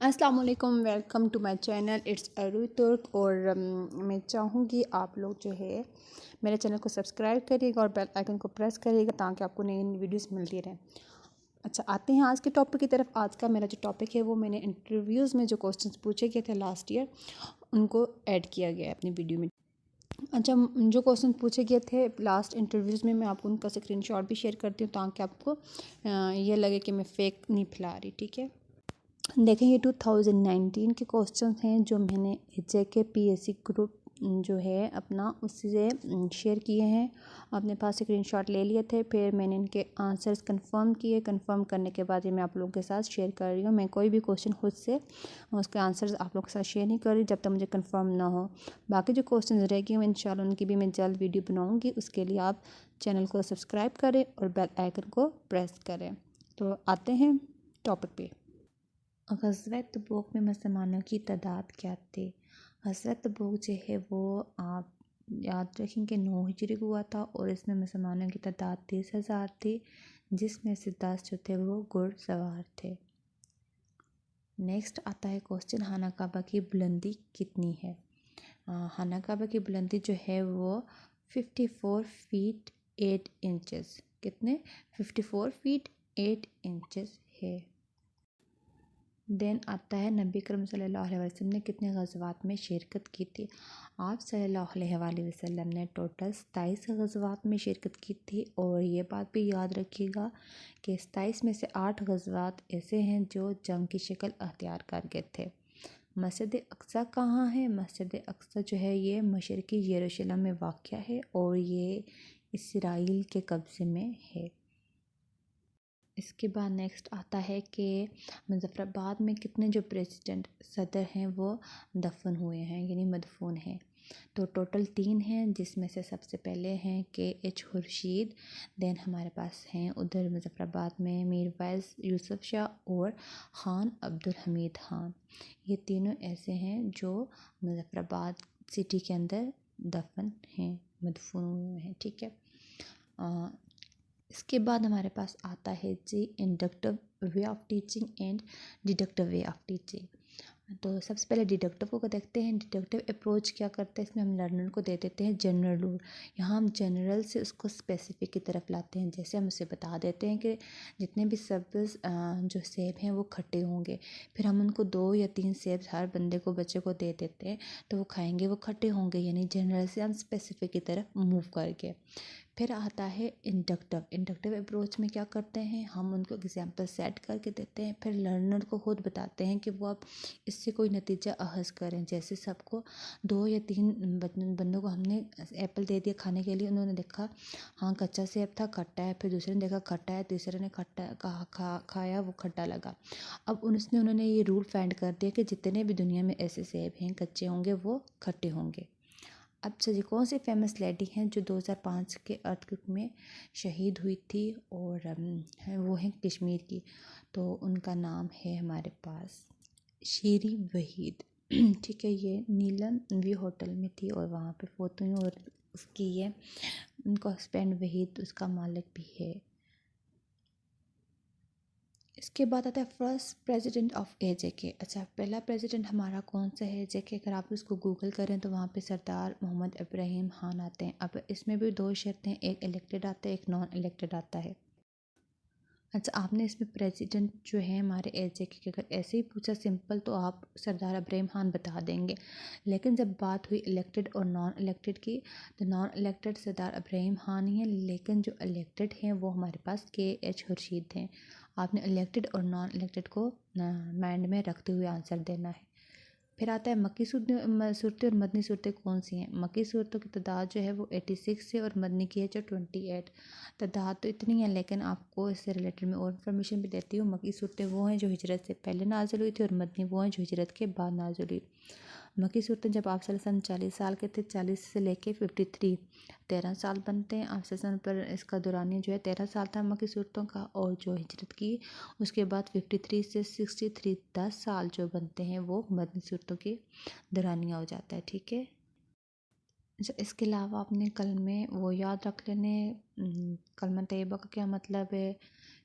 अस्सलाम वालेकुम, welcome to my channel it's Aru Turk. और मैं चाहूँगी आप लोग जो है मेरे चैनल को सब्सक्राइब करिएगा और बेल आइकन को प्रेस करिएगा ताकि आपको नई नई वीडियोस मिलती रहें। अच्छा, आते हैं आज के टॉपिक की तरफ। आज का मेरा जो टॉपिक है वो मैंने इंटरव्यूज़ में जो क्वेश्चंस पूछे गए थे लास्ट ईयर उनको ऐड किया गया है अपनी वीडियो में। अच्छा, जो क्वेश्चन पूछे गए थे लास्ट इंटरव्यूज़ में मैं आपको उनका स्क्रीनशॉट भी शेयर करती हूँ ताकि आपको ये लगे कि मैं फ़ेक नहीं फैला रही। ठीक है, देखें ये 2019 के क्वेश्चन हैं जो मैंने जेके पीएससी ग्रुप जो है अपना उससे शेयर किए हैं। अपने पास स्क्रीनशॉट ले लिए थे, फिर मैंने इनके आंसर्स कंफर्म किए। कंफर्म करने के बाद ये मैं आप लोगों के साथ शेयर कर रही हूँ। मैं कोई भी क्वेश्चन खुद से उसके आंसर्स आप लोगों के साथ शेयर नहीं कर रही जब तक मुझे कंफर्म ना हो। बाकी जो क्वेश्चन रह गए इंशाल्लाह उनकी भी मैं जल्द वीडियो बनाऊँगी। उसके लिए आप चैनल को सब्सक्राइब करें और बेल आइकन को प्रेस करें। तो आते हैं टॉपिक पे। ग़ज़वत तबूक में मुसलमानों की तादाद क्या थी? ग़ज़वत तबूक जो है वो आप याद रखें कि 9 हिजरी को हुआ था और इसमें मुसलमानों की तादाद 30,000 थी, जिसमें से 10 जो थे वो घुड़सवार थे। नेक्स्ट आता है क्वेश्चन, खाना काबा की बुलंदी कितनी है? खाना काबा की बुलंदी जो है वो 54 फीट 8 इंचज़। कितने? 54 फीट 8 इंचज़ है। देन आता है नबी करीम सल्लल्लाहु अलैहि वसल्लम ने कितने ग़ज़वात में शिरकत की थी? आप सल्लल्लाहु अलैहि वसल्लम ने टोटल 27 ग़ज़वात में शिरकत की थी। और ये बात भी याद रखिएगा कि 27 में से 8 ग़ज़वात ऐसे हैं जो जंग की शक्ल अख्तियार कर गए थे। मस्जिद अक़सा कहाँ है? मस्जिद अक़सा जो है ये मशरक़ी यरूशलेम में वाक़या है और ये इसराइल के कब्ज़े में है। इसके बाद नेक्स्ट आता है कि मुज़फ़्फ़राबाद में कितने जो प्रेसिडेंट सदर हैं वो दफन हुए हैं यानी मदफून हैं? तो टोटल 3 हैं, जिसमें से सबसे पहले हैं KH खुर्शीद। देन हमारे पास हैं उधर मुज़फ़्फ़राबाद में मीर वैस यूसुफ शाह और ख़ान अब्दुल हमीद ख़ान। ये तीनों ऐसे हैं जो मुज़फ़्फ़राबाद सिटी के अंदर दफन हैं, मदफून हुए हैं। ठीक है, इसके बाद हमारे पास आता है जी inductive way of teaching and deductive way of teaching. तो सबसे पहले डिडक्टिव को देखते हैं। डिडक्टिव अप्रोच क्या करता है? इसमें हम लर्नर को दे देते हैं जनरल रूल। यहाँ हम जनरल से उसको स्पेसिफिक की तरफ लाते हैं। जैसे हम उसे बता देते हैं कि जितने भी सब्ज़ जो सेब हैं वो खट्टे होंगे, फिर हम उनको 2 या 3 सेब हर बंदे को बच्चे को दे देते हैं तो वो खाएंगे, वो खट्टे होंगे। यानी जनरल से हम स्पेसिफिक की तरफ मूव करके फिर आता है इंडक्टिव। इंडक्टिव अप्रोच में क्या करते हैं? हम उनको एग्जाम्पल सेट करके देते हैं, फिर लर्नर को खुद बताते हैं कि वो अब इससे कोई नतीजा अख़ज़ करें। जैसे सबको 2 या 3 बंदों को हमने एप्पल दे दिया खाने के लिए, उन्होंने देखा हाँ कच्चा सेब था, खट्टा है। फिर दूसरे ने देखा खट्टा है, तीसरे ने खट्टा खाया, वो खट्टा लगा। अब उन्होंने ये रूल फाइंड कर दिया कि जितने भी दुनिया में ऐसे सेब हैं कच्चे होंगे वो खट्टे होंगे। अब जी कौन सी फेमस लेडी हैं जो 2005 के अर्थक्वेक में शहीद हुई थी और वो हैं कश्मीर की? तो उनका नाम है हमारे पास शीरी वहीद। ठीक है, ये नीलम वी होटल में थी और वहाँ पे फोटो हुई और उसकी ये उनका हस्बैंड वहीद उसका मालिक भी है। इसके बाद आता है फर्स्ट प्रेसिडेंट ऑफ AJK। अच्छा, पहला प्रेसिडेंट हमारा कौन सा है AJK? अगर आप इसको गूगल करें तो वहाँ पे सरदार मोहम्मद इब्राहिम खान आते हैं। अब इसमें भी 2 शर्तें हैं, एक इलेक्टेड आता है, एक नॉन इलेक्टेड आता है। अच्छा, आपने इसमें प्रेसिडेंट जो है हमारे AJK के अगर ऐसे ही पूछा सिंपल तो आप सरदार इब्राहिम खान बता देंगे, लेकिन जब बात हुई इलेक्टेड और नॉन इलेक्टेड की तो नॉन इलेक्टेड सरदार इब्राहिम खान ही है, लेकिन जो इलेक्टेड हैं वो हमारे पास KH खुर्शीद हैं। आपने इलेक्टेड और नॉन इलेक्टेड को माइंड में रखते हुए आंसर देना है। फिर आता है मक्की सूरतें और मदनी सूरतें कौन सी हैं? मक्की सूरतों की तादाद जो है वो 86 है और मदनी की है जो 28। तादाद तो इतनी है, लेकिन आपको इससे रिलेटेड मैं और इन्फॉर्मेशन भी देती हूँ। मक्की सूरतें वो हैं जो हिजरत से पहले नाजिल हुई थी और मदनी वो हैं जो हिजरत के बाद नाजिल हुई। मक्की सूरतें जब आप सल्लल्लाहु अलैहि वसल्लम 40 साल के थे, 40 से लेके 53 13 साल बनते हैं। आप सल्लल्लाहु अलैहि वसल्लम पर इसका दौरानिया जो है 13 साल था मक्की सूरतों का, और जो हिजरत की उसके बाद 53 से 63 10 साल जो बनते हैं वो मदनी सूरतों की दौरानिया हो जाता है। ठीक है, अच्छा इसके अलावा आपने कलमे वो याद रख लेने, कलमा तैयबा का क्या मतलब है,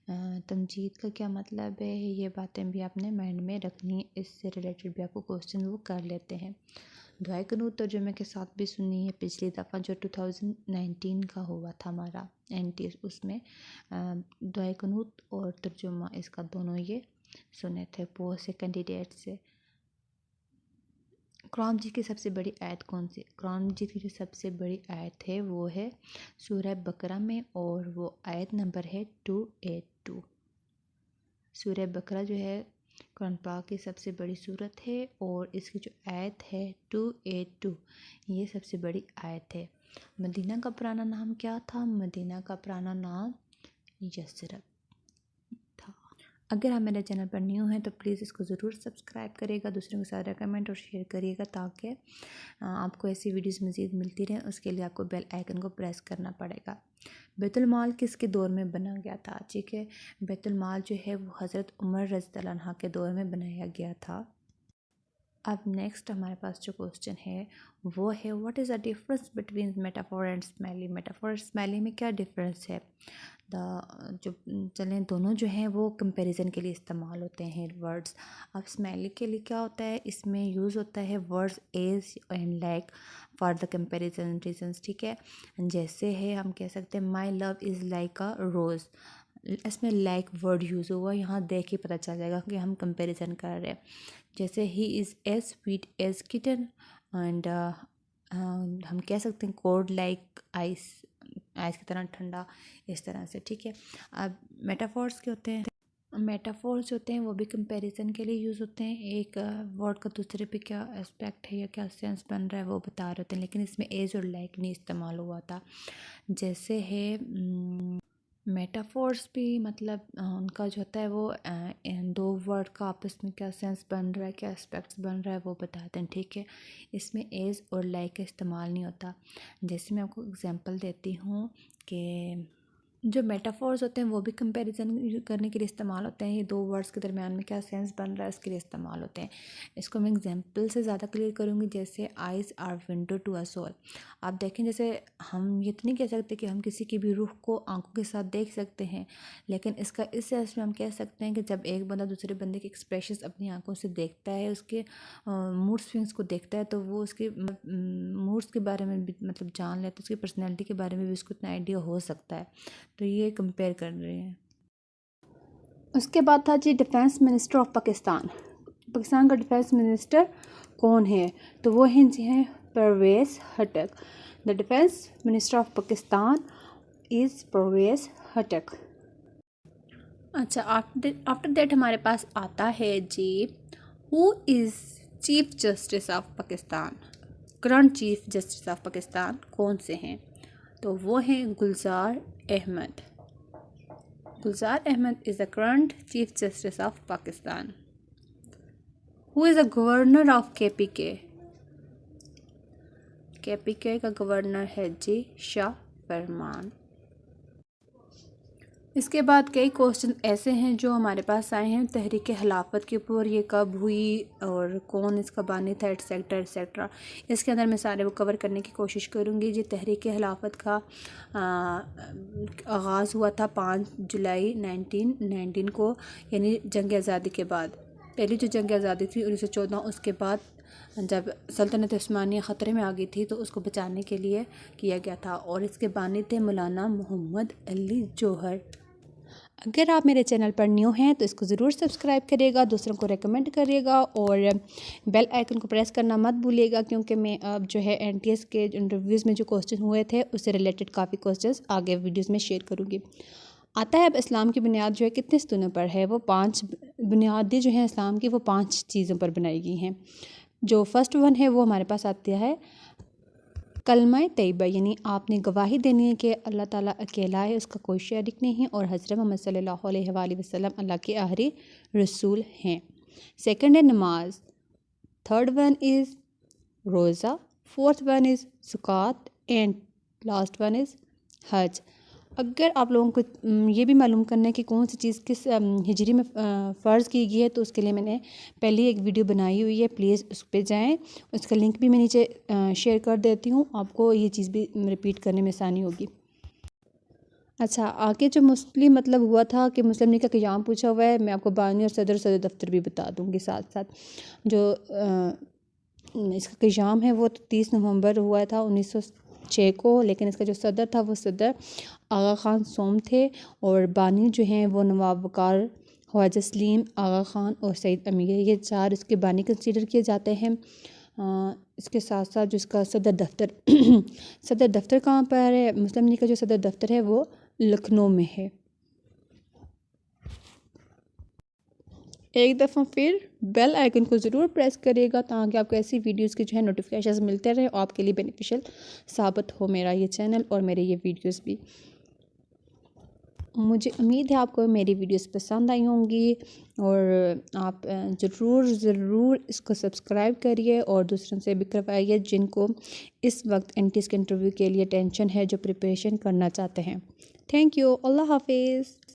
तमजीद का क्या मतलब है, ये बातें भी आपने माइंड में रखनी है। इससे रिलेटेड भी आपको क्वेश्चन वो कर लेते हैं। दुआए कुनूत तर्जुमे के साथ भी सुनी है पिछली दफ़ा जो 2019 का हुआ था हमारा NT, उसमें दुआए कुनूत और तर्जुमा इसका दोनों ये सुने थे बहुत से कैंडिडेट से। कुरान मजीद की सबसे बड़ी आयत कौन सी? कुरान मजीद की जो सबसे बड़ी आयत है वो है सूरह बकरा में, और वो आयत नंबर है 282। सूरह बकरा जो है कुरान पाक की सबसे बड़ी सूरत है, और इसकी जो आयत है 282, ये सबसे बड़ी आयत है। मदीना का पुराना नाम क्या था? मदीना का पुराना नाम यसरब था। अगर आप मेरे चैनल पर न्यू हैं तो प्लीज़ इसको ज़रूर सब्सक्राइब करिएगा, दूसरों के साथ रेकमेंड और शेयर करिएगा, ताकि आपको ऐसी वीडियोस मज़ीद मिलती रहें। उसके लिए आपको बेल आइकन को प्रेस करना पड़ेगा। बैतुल माल किसके दौर में बना गया था? ठीक है, बैतुल माल जो है वो हज़रत उमर रज़ियल्लाहु अन्हु के दौर में बनाया गया था। अब नेक्स्ट हमारे पास जो क्वेश्चन है वो है what is the difference between metaphor and smelly? Metaphor और स्मेली में क्या डिफरेंस है? जो चलें दोनों जो हैं वो कंपैरिजन के लिए इस्तेमाल होते हैं वर्ड्स। अब स्मेली के लिए क्या होता है, इसमें यूज़ होता है words as and like for the comparison reasons. ठीक है, जैसे है हम कह सकते हैं my love is like a rose, इसमें लाइक वर्ड यूज़ हुआ, यहाँ देख ही पता चल जाएगा कि हम कंपैरिजन कर रहे हैं। जैसे ही is as sweet as kitten, and हम कह सकते हैं कोल्ड लाइक आइस, आइस की तरह ठंडा, इस तरह से। ठीक है, अब मेटाफोर्स के होते हैं, मेटाफोर्स होते हैं वो भी कंपैरिजन के लिए यूज़ होते हैं। एक वर्ड का दूसरे पे क्या एस्पेक्ट है या क्या सेंस बन रहा है वो बता रहे होते हैं, लेकिन इसमें एज और लाइक नहीं इस्तेमाल हुआ था। जैसे है मेटाफोर्स भी मतलब उनका जो होता है वो दो वर्ड का आपस में क्या सेंस बन रहा है, क्या एस्पेक्ट्स बन रहा है वो बताते हैं। ठीक है, इसमें एज और लाइक का इस्तेमाल नहीं होता। जैसे मैं आपको एग्जांपल देती हूँ कि जो मेटाफोर्स होते हैं वो भी कंपैरिजन करने के लिए इस्तेमाल होते हैं। ये दो वर्ड्स के दरमियान में क्या सेंस बन रहा है उसके लिए इस्तेमाल होते हैं। इसको मैं एग्जांपल से ज़्यादा क्लियर करूँगी। जैसे eyes are window to a soul. आप देखें, जैसे हम ये तो नहीं कह सकते कि हम किसी की भी रूह को आंखों के साथ देख सकते हैं, लेकिन इसका इस सेंस में हम कह सकते हैं कि जब एक बंदा दूसरे बंदे के एक्सप्रेशंस अपनी आंखों से देखता है, उसके मूड स्विंग्स को देखता है, तो वो उसके मूड्स के बारे में भी मतलब जान लेता है, उसकी पर्सनैलिटी के बारे में भी उसको इतना आइडिया हो सकता है। तो ये कंपेयर कर रहे हैं। उसके बाद था जी defence minister of Pakistan. Pakistan का डिफेंस मिनिस्टर कौन है? तो वो हैं जी हैं Pervez Khattak. The defence minister of Pakistan is Pervez Khattak. अच्छा, आफ्टर दैट हमारे पास आता है जी who is chief justice of Pakistan. Current chief justice of Pakistan कौन से हैं? तो वो हैं Gulzar Ahmed. Gulzar Ahmed is the current Chief Justice of Pakistan. Who is the governor of KPK? KPK का गवर्नर है जी शाह फरमान। इसके बाद कई क्वेश्चन ऐसे हैं जो हमारे पास आए हैं तहरीक खिलाफत के ऊपर, ये कब हुई और कौन इसका बानी था, एटसेट्रा एटसेट्रा। इसके अंदर मैं सारे वो कवर करने की कोशिश करूँगी। जी तहरीक खिलाफत का आगाज़ हुआ था 5 जुलाई 1919 को, यानी जंग आज़ादी के बाद। पहली जो जंग आज़ादी थी 1914, उसके बाद जब सल्तनत उस्मानिया ख़तरे में आ गई थी तो उसको बचाने के लिए किया गया था, और इसके बानी थे मौलाना मोहम्मद अली जौहर। अगर आप मेरे चैनल पर न्यू हैं तो इसको ज़रूर सब्सक्राइब करिएगा, दूसरों को रेकमेंड करिएगा, और बेल आइकन को प्रेस करना मत भूलिएगा, क्योंकि मैं अब जो है NTS के इंटरव्यूज़ में जो क्वेश्चन हुए थे उससे रिलेटेड काफ़ी क्वेश्चंस आगे वीडियोस में शेयर करूँगी। आता है अब इस्लाम की बुनियाद जो है कितने स्तूनों पर है? वो 5 बुनियादें जो हैं इस्लाम की वो 5 चीज़ों पर बनाई गई हैं। जो फर्स्ट वन है वो हमारे पास आता है कलमा तैयबा, यानी आपने गवाही देनी है कि अल्लाह ताला अकेला है, उसका कोई शरीक नहीं है, और हज़रत मोहम्मद सल्लल्लाहु अलैहि वसल्लम अल्लाह के आखिरी रसूल हैं। सेकंड है नमाज। Third one is roza. Fourth one is zakat, and last one is hajj. अगर आप लोगों को ये भी मालूम करना है कि कौन सी चीज़ किस हिजरी में फ़र्ज़ की गई है, तो उसके लिए मैंने पहले एक वीडियो बनाई हुई है, प्लीज़ उस पर जाएँ। उसका लिंक भी मैं नीचे शेयर कर देती हूँ, आपको ये चीज़ भी रिपीट करने में आसानी होगी। अच्छा, आगे जो मोस्टली मतलब हुआ था कि मुस्लिम लीग का क़याम पूछा हुआ है, मैं आपको बानी और सदर दफ्तर भी बता दूँगी साथ साथ। जो इसका क़याम है वो 30 नवंबर हुआ था 1906 को, लेकिन इसका जो सदर था वो सदर आगा ख़ान सोम थे, और बानी जो हैं वो नवाब वक़ार, ख्वाजा सलीम, आगा ख़ान और सईद अमीर, ये 4 इसके बानी कंसीडर किए जाते हैं। इसके साथ साथ जो इसका सदर दफ्तर सदर दफ्तर कहाँ पर है? मुस्लिम लीग का जो सदर दफ्तर है वो लखनऊ में है। एक दफ़ा फिर बेल आइकन को ज़रूर प्रेस करिएगा ताकि आपको ऐसी वीडियोस के जो है नोटिफिकेशंस मिलते रहे और आपके लिए बेनिफिशियल साबित हो मेरा ये चैनल और मेरे ये वीडियोस भी। मुझे उम्मीद है आपको मेरी वीडियोस पसंद आई होंगी, और आप ज़रूर इसको सब्सक्राइब करिए और दूसरों से भी करवाइए जिनको इस वक्त एनटीएस के इंटरव्यू के लिए टेंशन है, जो प्रिपरेशन करना चाहते हैं। Thank you. अल्लाह हाफिज़।